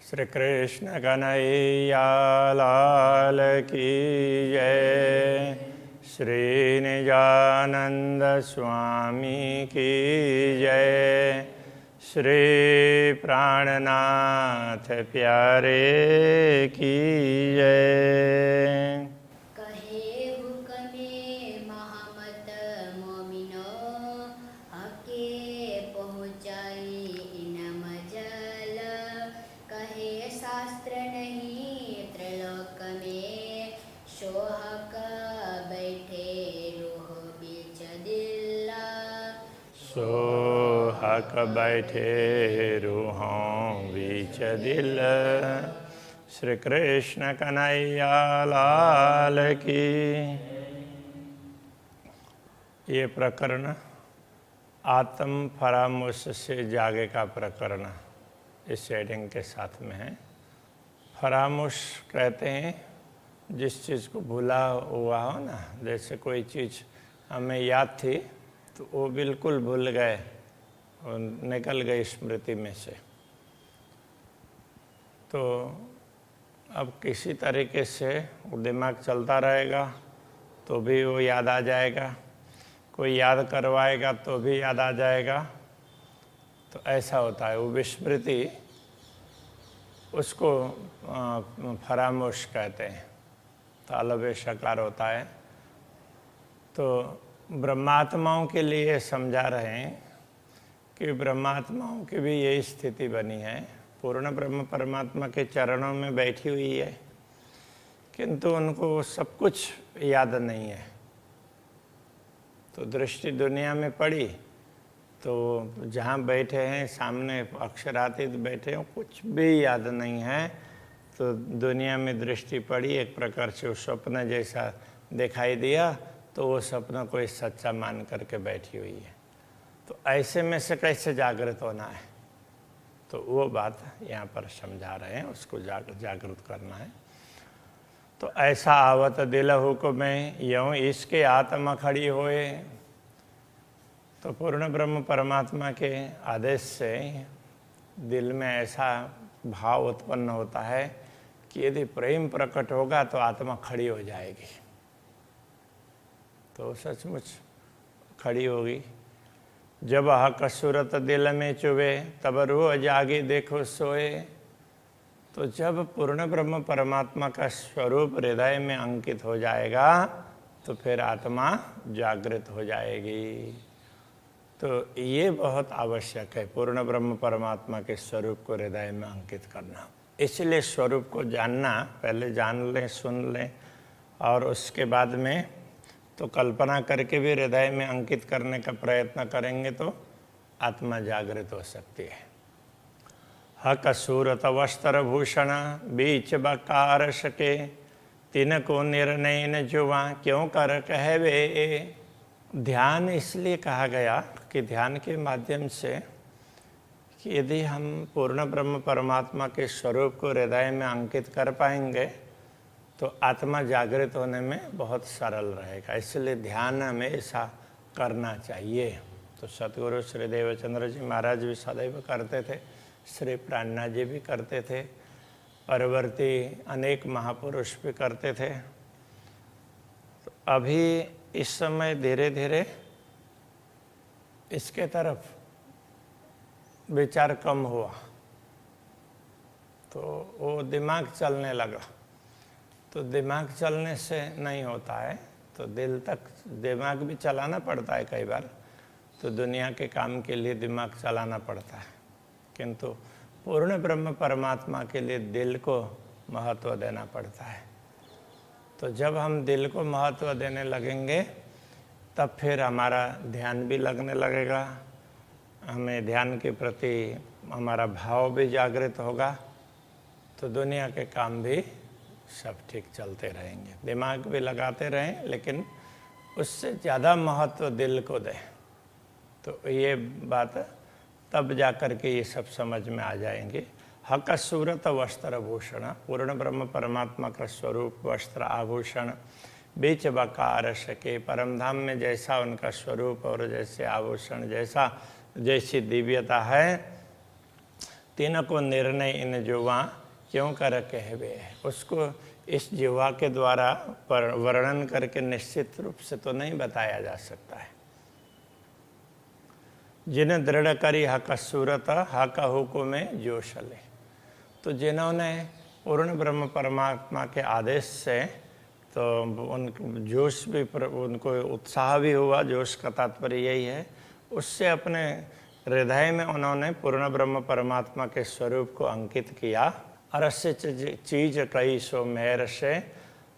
श्री कृष्ण कन्हैया लाल की जय। श्री निजानंद स्वामी की जय। श्री प्राणनाथ प्यारे की जय। सोहक बैठे रूहों बीच दिल। श्री कृष्ण कन्हैया लाल की। ये प्रकरण आत्म फरामुश से जागे का प्रकरण इस हेडिंग के साथ में है। फरामुश कहते हैं जिस चीज़ को भूला हुआ हो ना, जैसे कोई चीज़ हमें याद थी तो वो बिल्कुल भूल गए और निकल गई स्मृति में से। तो अब किसी तरीके से वो दिमाग चलता रहेगा तो भी वो याद आ जाएगा, कोई याद करवाएगा तो भी याद आ जाएगा। तो ऐसा होता है, वो विस्मृति उसको फरामोश कहते हैं। तालबे शकार होता है। तो ब्रह्मात्माओं के लिए समझा रहे हैं कि ब्रह्मात्माओं की भी यही स्थिति बनी है। पूर्ण ब्रह्म परमात्मा के चरणों में बैठी हुई है, किंतु उनको सब कुछ याद नहीं है। तो दृष्टि दुनिया में पड़ी तो जहाँ बैठे हैं सामने अक्षरातीत बैठे हो, कुछ भी याद नहीं है। तो दुनिया में दृष्टि पड़ी, एक प्रकार से स्वप्न जैसा दिखाई दिया, तो वो सपना कोई सच्चा मान करके बैठी हुई है। तो ऐसे में से कैसे जागृत होना है, तो वो बात यहाँ पर समझा रहे हैं, उसको जागृत करना है। तो ऐसा आवत दिल हुक्म यूँ इसके आत्मा खड़ी होए। तो पूर्ण ब्रह्म परमात्मा के आदेश से दिल में ऐसा भाव उत्पन्न होता है कि यदि प्रेम प्रकट होगा तो आत्मा खड़ी हो जाएगी। तो सचमुच खड़ी होगी। जब हक सूरत दिल में चुभे तब रूह जागी देखो सोए। तो जब पूर्ण ब्रह्म परमात्मा का स्वरूप हृदय में अंकित हो जाएगा तो फिर आत्मा जागृत हो जाएगी। तो ये बहुत आवश्यक है, पूर्ण ब्रह्म परमात्मा के स्वरूप को हृदय में अंकित करना। इसलिए स्वरूप को जानना, पहले जान लें, सुन लें, और उसके बाद में तो कल्पना करके भी हृदय में अंकित करने का प्रयत्न करेंगे तो आत्मा जागृत हो सकती है। हक सूरत वस्त्र भूषण बीच बकार सके, तिन को निर्णय न जुआ क्यों कर कहवे। ध्यान इसलिए कहा गया कि ध्यान के माध्यम से कि यदि हम पूर्ण ब्रह्म परमात्मा के स्वरूप को हृदय में अंकित कर पाएंगे तो आत्मा जागृत होने में बहुत सरल रहेगा। इसलिए ध्यान हमें ऐसा करना चाहिए। तो सतगुरु श्री देवचंद्र जी महाराज भी सदैव करते थे, श्री प्राणनाथ जी भी करते थे, परवर्ती अनेक महापुरुष भी करते थे। तो अभी इस समय धीरे धीरे इसके तरफ विचार कम हुआ, तो वो दिमाग चलने लगा। तो दिमाग चलने से नहीं होता है, तो दिल तक दिमाग भी चलाना पड़ता है कई बार। तो दुनिया के काम के लिए दिमाग चलाना पड़ता है, किंतु पूर्ण ब्रह्म परमात्मा के लिए दिल को महत्व देना पड़ता है। तो जब हम दिल को महत्व देने लगेंगे तब फिर हमारा ध्यान भी लगने लगेगा, हमें ध्यान के प्रति हमारा भाव भी जागृत होगा। तो दुनिया के काम भी सब ठीक चलते रहेंगे। दिमाग भी लगाते रहें, लेकिन उससे ज़्यादा महत्व दिल को दें। तो ये बात तब जा कर के ये सब समझ में आ जाएंगे। हक सूरत वस्त्र भूषण, पूर्ण ब्रह्म परमात्मा का स्वरूप वस्त्र आभूषण, बीच बकार सके, परमधाम में जैसा उनका स्वरूप और जैसे आभूषण जैसी दिव्यता है, तीनों को निर्णय इन जुआ क्यों कर कहवे, उसको इस जिह्वा के द्वारा वर्णन करके निश्चित रूप से तो नहीं बताया जा सकता है। जिन्हें दृढ़ करी हक सूरत हक हुकुम में जोशले, तो जिन्होंने पूर्ण ब्रह्म परमात्मा के आदेश से तो उन जोश भी उनको उत्साह भी हुआ, जोश का तात्पर्य यही है, उससे अपने हृदय में उन्होंने पूर्ण ब्रह्म परमात्मा के स्वरूप को अंकित किया। अरस्य चीज कई सो मेहर से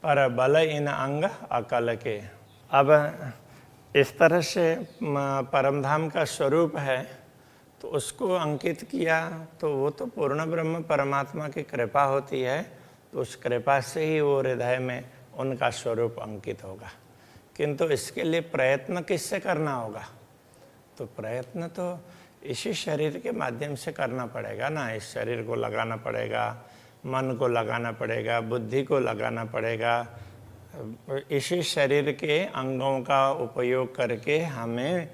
पर बल इन अंग अकल के। अब इस तरह से परमधाम का स्वरूप है तो उसको अंकित किया, तो वो तो पूर्ण ब्रह्म परमात्मा की कृपा होती है, तो उस कृपा से ही वो हृदय में उनका स्वरूप अंकित होगा। किंतु इसके लिए प्रयत्न किससे करना होगा? तो प्रयत्न तो इसी शरीर के माध्यम से करना पड़ेगा ना। इस शरीर को लगाना पड़ेगा, मन को लगाना पड़ेगा, बुद्धि को लगाना पड़ेगा। इसी शरीर के अंगों का उपयोग करके हमें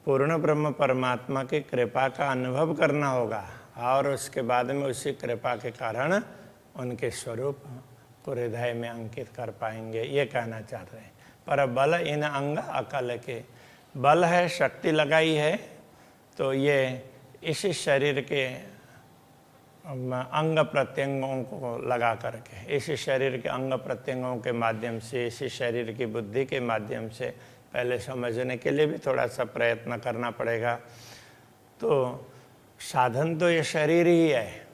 पूर्ण ब्रह्म परमात्मा की कृपा का अनुभव करना होगा, और उसके बाद में उसी कृपा के कारण उनके स्वरूप को हृदय में अंकित कर पाएंगे, ये कहना चाह रहे हैं। पर बल इन अंग अकल के, बल है, शक्ति लगाई है, तो ये इसी शरीर के अंग प्रत्यंगों को लगा करके, इसी शरीर के अंग प्रत्यंगों के माध्यम से, इसी शरीर की बुद्धि के माध्यम से पहले समझने के लिए भी थोड़ा सा प्रयत्न करना पड़ेगा। तो साधन तो ये शरीर ही है,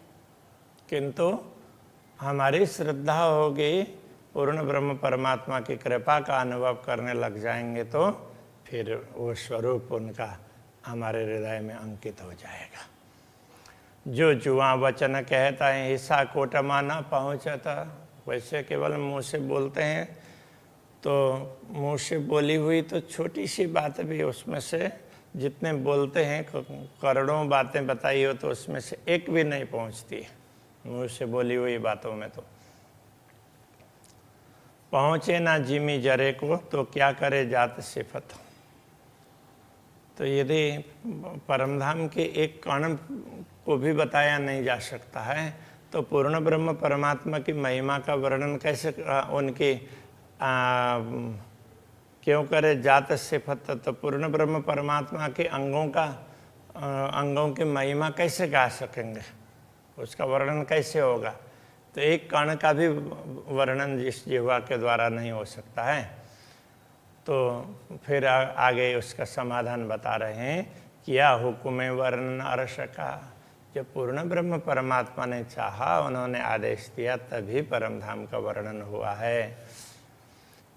किंतु हमारी श्रद्धा होगी, पूर्ण ब्रह्म परमात्मा की कृपा का अनुभव करने लग जाएंगे तो फिर वो स्वरूप उनका हमारे हृदय में अंकित हो जाएगा। जो जुआ वचन कहता है हिस्सा कोटमा न पहुँचता, वैसे केवल मुंह से बोलते हैं, तो मुंह से बोली हुई तो छोटी सी बात भी उसमें से जितने बोलते हैं, करोड़ों बातें बताई हो तो उसमें से एक भी नहीं पहुंचती है मुंह से बोली हुई बातों में। तो पहुंचे ना जिमी जरे को तो क्या करे जात सिफत। तो यदि परमधाम के एक कण को भी बताया नहीं जा सकता है, तो पूर्ण ब्रह्म परमात्मा की महिमा का वर्णन कैसे उनकी क्यों करे जात सिफत। तो पूर्ण ब्रह्म परमात्मा के अंगों की महिमा कैसे गा सकेंगे, उसका वर्णन कैसे होगा? तो एक कण का भी वर्णन जिस जिह्वा के द्वारा नहीं हो सकता है। तो फिर आगे उसका समाधान बता रहे हैं, किया हुकुम वर्णन अर्श का। जब पूर्ण ब्रह्म परमात्मा ने चाहा, उन्होंने आदेश दिया, तभी परमधाम का वर्णन हुआ है।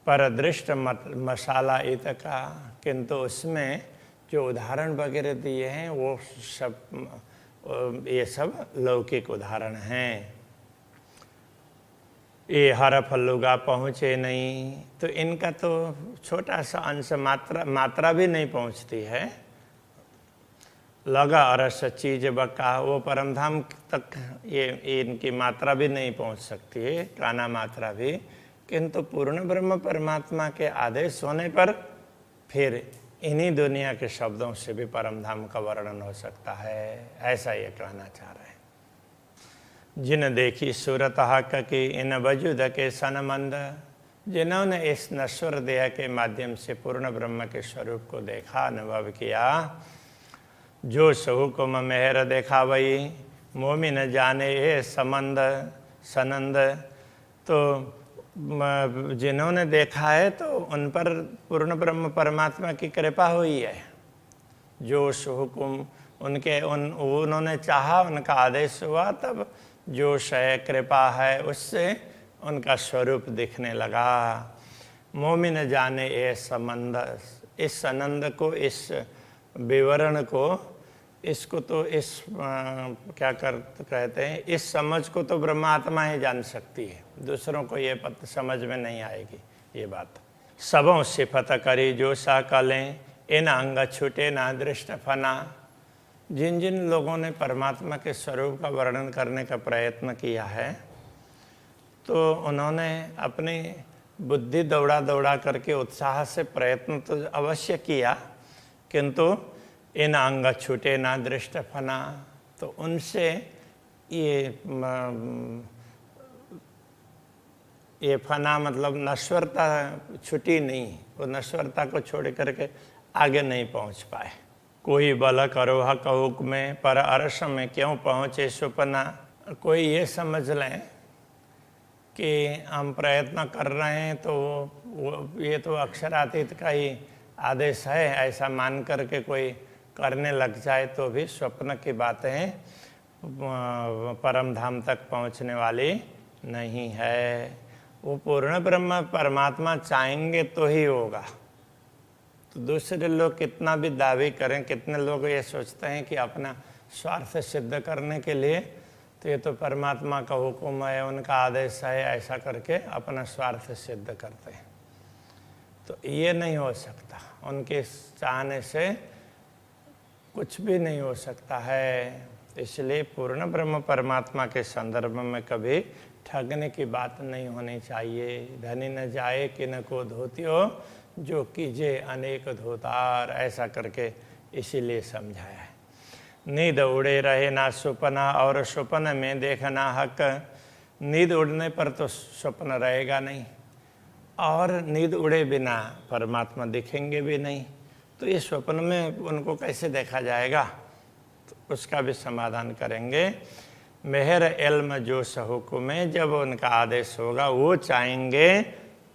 पर दृष्ट मसाला इत का, किंतु उसमें जो उदाहरण वगैरह दिए हैं वो सब ये सब लौकिक उदाहरण हैं। ये हर फल्लुगा पहुँचे नहीं, तो इनका तो छोटा सा अंश मात्रा भी नहीं पहुँचती है। लगा अरस चीज बका, वो परमधाम तक ये इनकी मात्रा भी नहीं पहुँच सकती है, काना मात्रा भी। किंतु पूर्ण ब्रह्म परमात्मा के आदेश होने पर फिर इन्हीं दुनिया के शब्दों से भी परमधाम का वर्णन हो सकता है, ऐसा ये कहना चाह रहे हैं। जिन देखी सूरत हक की इन वजूद के सनमंद, जिन्होंने इस नश्वर देह के माध्यम से पूर्ण ब्रह्म के स्वरूप को देखा, अनुभव किया। जो हुकुम मेहर देखा वही मोमिन जाने ये संबंध सनंद। तो जिन्होंने देखा है तो उन पर पूर्ण ब्रह्म परमात्मा की कृपा हुई है। जोश हुकुम उन्होंने चाहा, उनका आदेश हुआ, तब जोश है, कृपा है, उससे उनका स्वरूप दिखने लगा। मोमिन जाने ये संबंध, इस आनंद को, इस विवरण को, इसको तो इस कहते हैं, इस समझ को तो ब्रह्मात्मा ही जान सकती है, दूसरों को ये समझ में नहीं आएगी ये बात। सबों सिफत करी जो सा कलें, इन अंग छूटे ना दृष्ट फना। जिन जिन लोगों ने परमात्मा के स्वरूप का वर्णन करने का प्रयत्न किया है, तो उन्होंने अपनी बुद्धि दौड़ा करके उत्साह से प्रयत्न तो अवश्य किया, किंतु इन अंग छूटे ना दृष्ट फना। तो उनसे ये फना मतलब नश्वरता छुटी नहीं, वो नश्वरता को छोड़ करके आगे नहीं पहुंच पाए। कोई बल करो हक हुक्म पर अरस में क्यों पहुँचे सुपना। कोई ये समझ लें कि हम प्रयत्न कर रहे हैं तो ये तो अक्षरातीत का ही आदेश है, ऐसा मान करके कोई करने लग जाए तो भी स्वप्न की बातें परम धाम तक पहुंचने वाली नहीं है। वो पूर्ण ब्रह्म परमात्मा चाहेंगे तो ही होगा। तो दूसरे लोग कितना भी दावे करें, कितने लोग ये सोचते हैं कि अपना स्वार्थ सिद्ध करने के लिए तो ये तो परमात्मा का हुक्म है, उनका आदेश है, ऐसा करके अपना स्वार्थ सिद्ध करते हैं। तो ये नहीं हो सकता, उनके चाहने से कुछ भी नहीं हो सकता है। इसलिए पूर्ण ब्रह्म परमात्मा के संदर्भ में कभी ठगने की बात नहीं होनी चाहिए। धनी न जाए कि न को धोतियो, जो कीजे अनेक धोतार, ऐसा करके इसीलिए समझाया है। नींद उड़े रहे ना सुपना और सुपन में देखना हक। नींद उड़ने पर तो स्वप्न रहेगा नहीं, और नींद उड़े बिना परमात्मा दिखेंगे भी नहीं, तो ये स्वप्न में उनको कैसे देखा जाएगा, तो उसका भी समाधान करेंगे। मेहर इल्म जो हुक्म में, जब उनका आदेश होगा वो चाहेंगे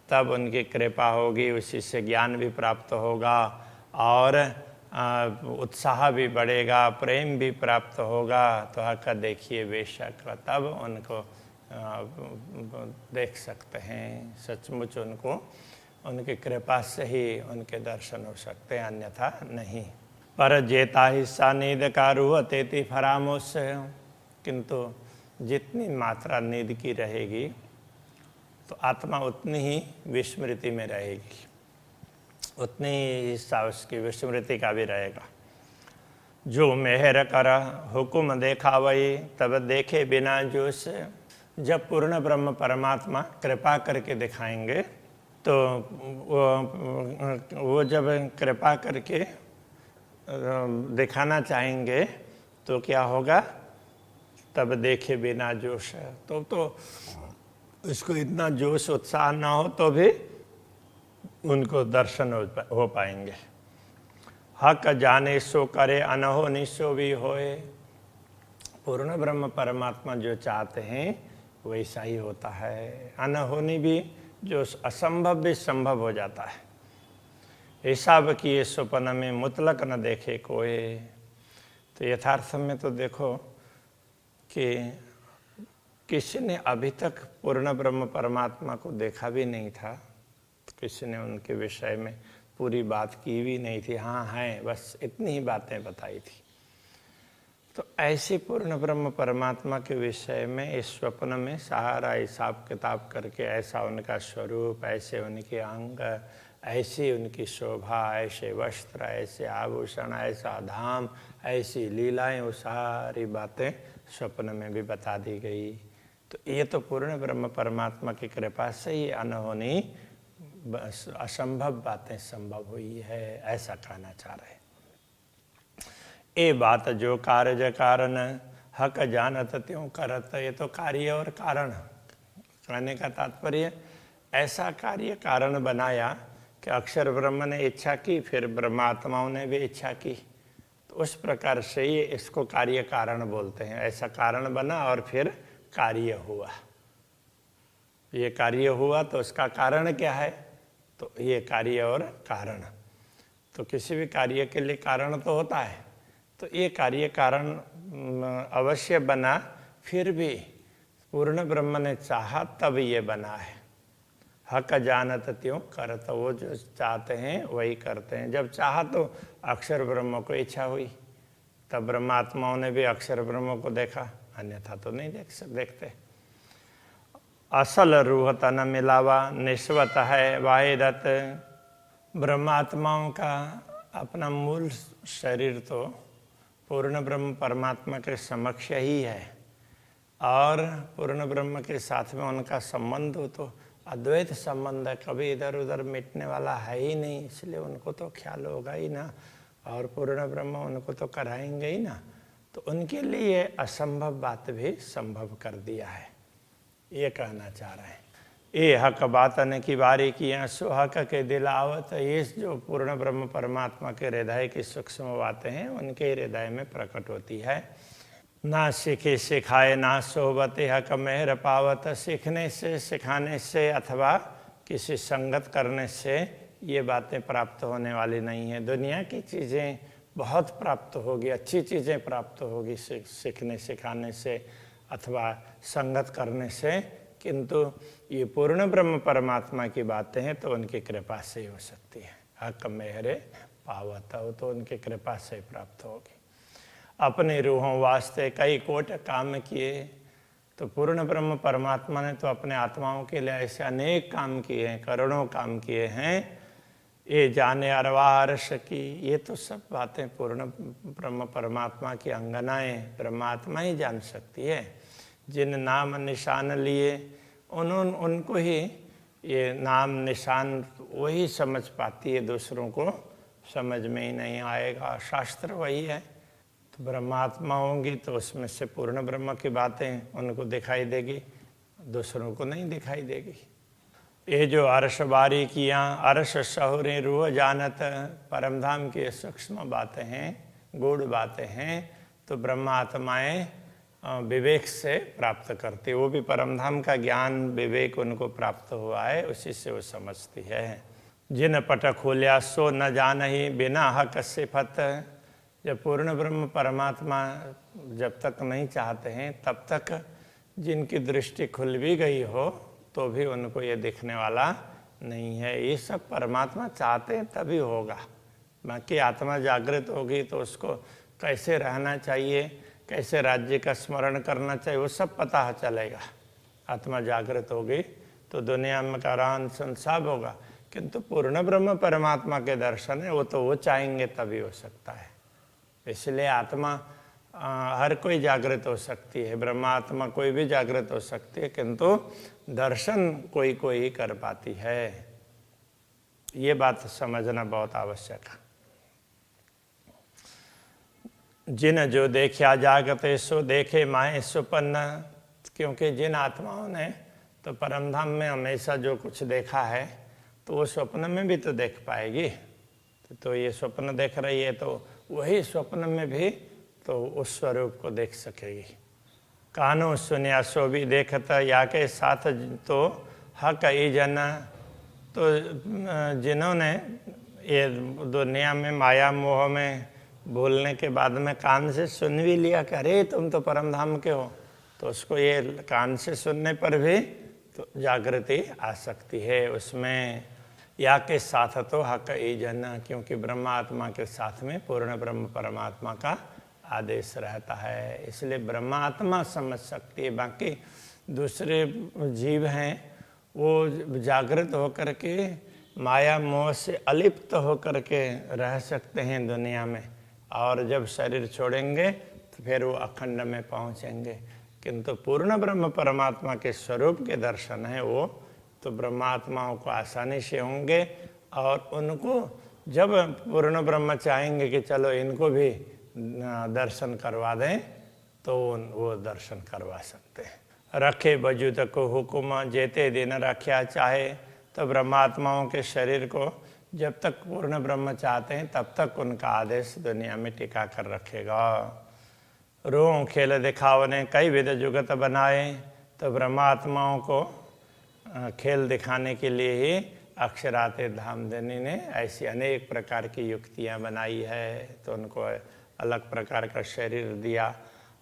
तब उनकी कृपा होगी, उसी से ज्ञान भी प्राप्त होगा और उत्साह भी बढ़ेगा, प्रेम भी प्राप्त होगा। तो हक देखिए बेशक, तब उनको देख सकते हैं। सचमुच उनको उनकी कृपा से ही उनके दर्शन हो सकते हैं, अन्यथा नहीं। पर जेता हिस्सा नींद का रूह तेती फरामोश। किंतु जितनी मात्रा नींद की रहेगी तो आत्मा उतनी ही विस्मृति में रहेगी, उतनी ही हिस्सा उसकी विस्मृति का भी रहेगा। जो मेहर कर हुक्म देखा वही, तब देखे बिना जोश। जब पूर्ण ब्रह्म परमात्मा कृपा करके दिखाएंगे तो वो जब कृपा करके दिखाना चाहेंगे तो क्या होगा, तब देखे बिना जोश। तो इसको इतना जोश उत्साह ना हो तो भी उनको दर्शन हो पाएंगे। हक जाने सो करे अनहोनी सो भी होए। पूर्ण ब्रह्म परमात्मा जो चाहते हैं वैसा ही होता है। अनहोनी भी, जो असंभव भी संभव हो जाता है। हिसाब किए स्वप्न में मुतलक न देखे कोई। तो यथार्थ में तो देखो कि किसी ने अभी तक पूर्ण ब्रह्म परमात्मा को देखा भी नहीं था, किसी ने उनके विषय में पूरी बात की भी नहीं थी। हाँ है, बस इतनी ही बातें बताई थी। तो ऐसे पूर्ण ब्रह्म परमात्मा के विषय में इस स्वप्न में सारा हिसाब किताब करके, ऐसा उनका स्वरूप, ऐसे उनके अंग, ऐसी उनकी शोभा, ऐसे वस्त्र, ऐसे आभूषण, ऐसा धाम, ऐसी लीलाएं, वो सारी बातें स्वप्न में भी बता दी गई। तो ये तो पूर्ण ब्रह्म परमात्मा की कृपा से ही अनहोनी असंभव बातें संभव हुई है, ऐसा कहना चाह रहे। ए बात जो कार्य कारण हक जानत त्यों करत। ये तो कार्य और कारण कहने का तात्पर्य, ऐसा कार्य कारण बनाया कि अक्षर ब्रह्म ने इच्छा की, फिर ब्रह्मात्माओं ने भी इच्छा की, तो उस प्रकार से ये इसको कार्य कारण बोलते हैं। ऐसा कारण बना और फिर कार्य हुआ। ये कार्य हुआ तो उसका कारण क्या है, तो ये कार्य और कारण। तो किसी भी कार्य के लिए कारण तो होता है, तो ये कार्य कारण अवश्य बना, फिर भी पूर्ण ब्रह्म ने चाहा तब ये बना है। हक जानत त्यों करत। वो जो चाहते हैं वही करते हैं। जब चाहा तो अक्षर ब्रह्म को इच्छा हुई, तब ब्रह्मात्माओं ने भी अक्षर ब्रह्म को देखा, अन्यथा तो नहीं देखते। असल रूह तन मिलावा निस्वत है वाहिदत। ब्रह्मात्माओं का अपना मूल शरीर तो पूर्ण ब्रह्म परमात्मा के समक्ष ही है, और पूर्ण ब्रह्म के साथ में उनका संबंध हो तो अद्वैत संबंध है, कभी इधर उधर मिटने वाला है ही नहीं। इसलिए उनको तो ख्याल होगा ही ना, और पूर्ण ब्रह्म उनको तो कराएंगे ही ना। तो उनके लिए असंभव बात भी संभव कर दिया है, ये कहना चाह रहे हैं। ये हक बातन की बारी किया सो हक के दिलावत, ये जो पूर्ण ब्रह्म परमात्मा के हृदय की सूक्ष्म बातें हैं उनके हृदय में प्रकट होती है। ना सीखे सिखाए ना सोबते हक मेहर पावत, सीखने से सिखाने से अथवा किसी संगत करने से ये बातें प्राप्त होने वाली नहीं है। दुनिया की चीज़ें बहुत प्राप्त होगी, अच्छी चीज़ें प्राप्त होगी सीखने सिखाने से अथवा संगत करने से, किंतु ये पूर्ण ब्रह्म परमात्मा की बातें हैं तो उनकी कृपा से ही हो सकती है। हक मेहरे पावत हो तो उनकी कृपा से प्राप्त होगी। अपने रूहों वास्ते कई कोट काम किए, तो पूर्ण ब्रह्म परमात्मा ने तो अपने आत्माओं के लिए ऐसे अनेक काम किए हैं, करोड़ों काम किए हैं। ये जाने अरवारस की, ये तो सब बातें पूर्ण ब्रह्म परमात्मा की अंगनाएं परमात्मा ही जान सकती है। जिन नाम निशान लिए उनको ही ये नाम निशान वही समझ पाती है, दूसरों को समझ में ही नहीं आएगा। शास्त्र वही है, तो ब्रह्मात्मा होंगी तो उसमें से पूर्ण ब्रह्म की बातें उनको दिखाई देगी, दूसरों को नहीं दिखाई देगी। ये जो अर्श बारी किया अर्श शहुरे रूह जानत, परमधाम की सूक्ष्म बातें हैं, गूढ़ बातें हैं, तो ब्रह्मात्माएं विवेक से प्राप्त करती, वो भी परमधाम का ज्ञान विवेक उनको प्राप्त हुआ है, उसी से वो समझती है। जिन पट खोलिया सो न जान ही बिना हक सिफत, जब पूर्ण ब्रह्म परमात्मा जब तक नहीं चाहते हैं तब तक जिनकी दृष्टि खुल भी गई हो तो भी उनको ये दिखने वाला नहीं है। ये सब परमात्मा चाहते हैं तभी होगा, बाकी आत्मा जागृत होगी तो उसको कैसे रहना चाहिए, कैसे राज्य का स्मरण करना चाहिए, वो सब पता चलेगा। आत्मा जागृत होगी तो दुनिया में का रान संसाब होगा, किंतु पूर्ण ब्रह्म परमात्मा के दर्शन है वो तो वो चाहेंगे तभी हो सकता है। इसलिए आत्मा हर कोई जागृत हो सकती है, ब्रह्मात्मा कोई भी जागृत हो सकती है, किंतु दर्शन कोई कोई ही कर पाती है। ये बात समझना बहुत आवश्यक है। जिन जो देखा जागते सो देखे माए सुपन्न, क्योंकि जिन आत्माओं ने तो परमधाम में हमेशा जो कुछ देखा है तो वो स्वप्न में भी तो देख पाएगी। तो ये स्वप्न देख रही है तो वही स्वप्न में भी तो उस स्वरूप को देख सकेगी। कानो सुनिया सो भी देखता या के साथ तो हक ई जन, तो जिन्होंने ये दुनिया में माया मोह में बोलने के बाद में कान से सुन भी लिया कि अरे तुम तो परमधाम के हो, तो उसको ये कान से सुनने पर भी तो जागृति आ सकती है उसमें। या के साथ तो हक ई जन, क्योंकि ब्रह्मात्मा के साथ में पूर्ण ब्रह्म परमात्मा का आदेश रहता है, इसलिए ब्रह्मात्मा समझ सकती है। बाकी दूसरे जीव हैं वो जागृत होकर के माया मोह से अलिप्त होकर के रह सकते हैं दुनिया में, और जब शरीर छोड़ेंगे तो फिर वो अखंड में पहुंचेंगे। किंतु पूर्ण ब्रह्म परमात्मा के स्वरूप के दर्शन है वो तो ब्रह्मात्माओं को आसानी से होंगे, और उनको जब पूर्ण ब्रह्म चाहेंगे कि चलो इनको भी दर्शन करवा दें तो वो दर्शन करवा सकते हैं। रखे वजूद को हुक्म जेते दिन रख्या चाहे, तो ब्रह्मात्माओं के शरीर को जब तक पूर्ण ब्रह्म चाहते हैं तब तक उनका आदेश दुनिया में टिका कर रखेगा। रोह खेल दिखावने कई विध जुगत बनाए, तो ब्रह्मात्माओं को खेल दिखाने के लिए ही अक्षराते धामधनी ने ऐसी अनेक प्रकार की युक्तियां बनाई है, तो उनको अलग प्रकार का शरीर दिया,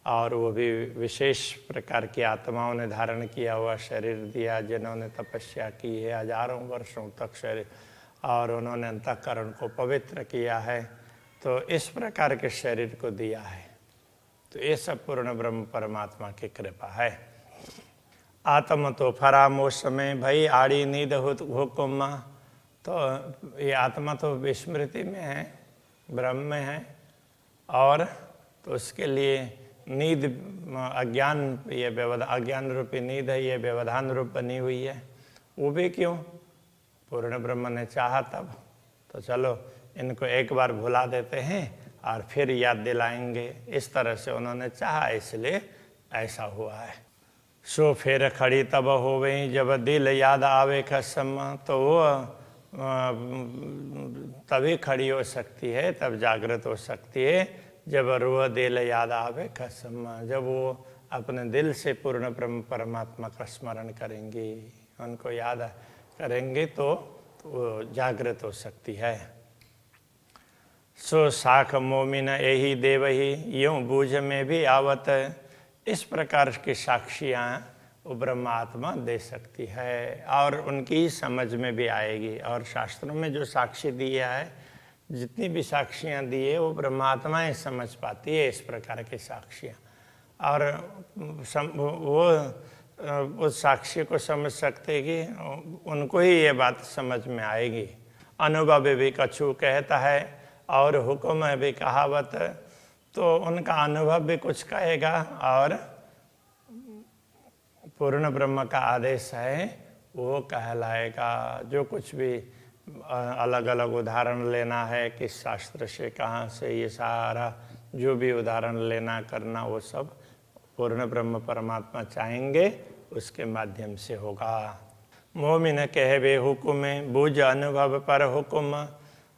और वो भी विशेष प्रकार की आत्माओं ने धारण किया हुआ शरीर दिया, जिन्होंने तपस्या की है हजारों वर्षों तक शरीर, और उन्होंने अंतःकरण को पवित्र किया है, तो इस प्रकार के शरीर को दिया है। तो ये सब पूर्ण ब्रह्म परमात्मा की कृपा है। आत्म तो फरामोश में भई आड़ी नींद हुक्म, तो ये आत्मा तो विस्मृति में है, ब्रह्म में है, और तो उसके लिए नींद अज्ञान, ये व्यवधान अज्ञान रूपी नींद है, ये व्यवधान रूप बनी हुई है। वो भी क्यों? पूर्ण ब्रह्म ने चाहा तब, तो चलो इनको एक बार भुला देते हैं और फिर याद दिलाएंगे। इस तरह से उन्होंने चाहा, इसलिए ऐसा हुआ है। सो फिर खड़ी तब हो गई जब दिल याद आवे कसम, तो वो तभी खड़ी हो सकती है, तब जागृत हो सकती है जब रूह दिल याद आवे कसम, जब वो अपने दिल से पूर्ण ब्रह्म परमात्मा का स्मरण करेंगी, उनको याद करेंगे तो वो जागृत हो सकती है। सो साख मोमिन यही देव ही यूं बूझ में भी आवत, इस प्रकार की साक्षियाँ वो ब्रह्मात्मा दे सकती है और उनकी समझ में भी आएगी। और शास्त्रों में जो साक्षी दिया है, जितनी भी साक्षियाँ दी है, वो ब्रह्मात्मा ही समझ पाती है इस प्रकार की साक्षियाँ। और वो उस साक्षी को समझ सकते कि उनको ही ये बात समझ में आएगी। अनुभव भी कछु कहता है और हुक्म भी कहावत, तो उनका अनुभव भी कुछ कहेगा और पूर्ण ब्रह्म का आदेश है वो कहलाएगा। जो कुछ भी अलग अलग उदाहरण लेना है, किस शास्त्र से, कहाँ से, ये सारा जो भी उदाहरण लेना करना, वो सब पूर्ण ब्रह्म परमात्मा चाहेंगे उसके माध्यम से होगा। मोमिन कहवे हुक्म बूझ अनुभव पर हुक्म,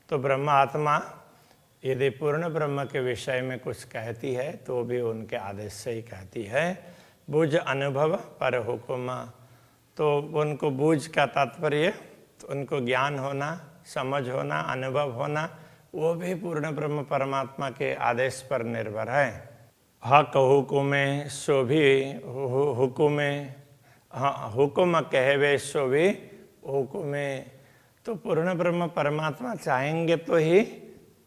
तो ब्रह्मात्मा यदि पूर्ण ब्रह्म के विषय में कुछ कहती है तो भी उनके आदेश से ही कहती है। बूझ अनुभव पर हुक्म, तो उनको बूझ का तात्पर्य तो उनको ज्ञान होना, समझ होना, अनुभव होना, वो भी पूर्ण ब्रह्म परमात्मा के आदेश पर निर्भर है। हक हुकुमे सो भी हुकुमे, हाँ हुकुम कहवे सो भी हुकुमे, तो पूर्ण ब्रह्म परमात्मा चाहेंगे तो ही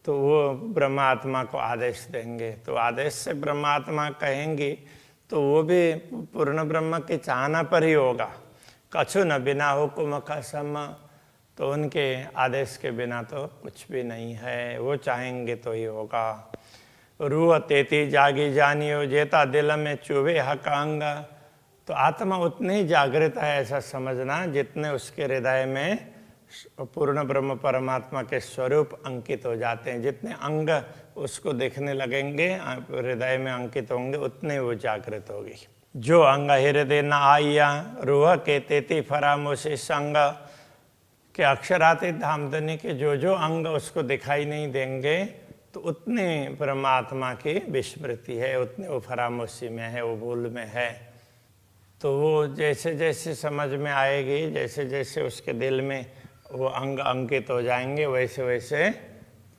तो वो ब्रह्मात्मा को आदेश देंगे। तो आदेश से ब्रह्मात्मा कहेंगी तो वो भी पूर्ण ब्रह्म के चाहना पर ही होगा। कछु न बिना हुकुम कसम, तो उनके आदेश के बिना तो कुछ भी नहीं है, वो चाहेंगे तो ही होगा। रूह तेती जागी जानियो जेता दिल में चुभे हक अंग, तो आत्मा उतनी ही जागृत है ऐसा समझना जितने उसके हृदय में पूर्ण ब्रह्म परमात्मा के स्वरूप अंकित हो जाते हैं। जितने अंग उसको देखने लगेंगे, हृदय में अंकित होंगे, उतने वो जागृत होगी। जो अंग हृदय न आइया रूह के तेती फरामोशी संग, के अक्षरातीत धामधनी के जो अंग उसको दिखाई नहीं देंगे तो उतने परमात्मा की विस्मृति है, उतने वो फरामोशी में है, वो भूल में है। तो वो जैसे जैसे समझ में आएगी, जैसे जैसे उसके दिल में वो अंग अंकित हो जाएंगे, वैसे वैसे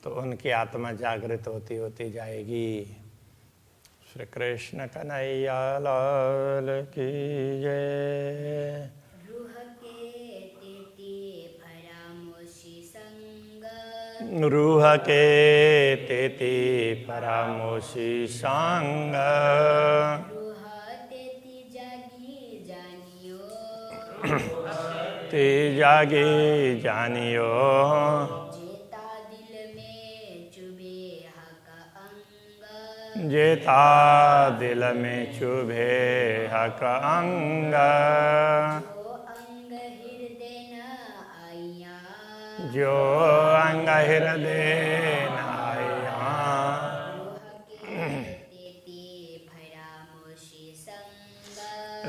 तो उनकी आत्मा जागृत होती होती जाएगी। श्री कृष्ण कन्हैया लाल की जय। रूह के तेती परामोशी संग, ते जागे जानियो जेता दिल में चुभे हक अंग, जेता दिल में चुभे हक अंग, जो अंग हृदय न आया।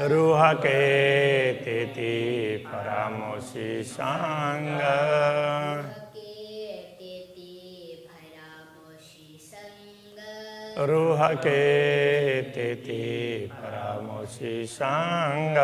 रूह के तेती परामोशी संग, रूह के तेती परामोशी संग।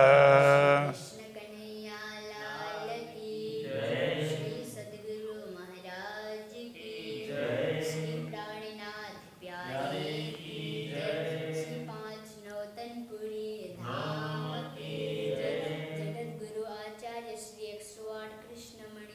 जगत गुरु आचार्य श्री 108 कृष्ण मणि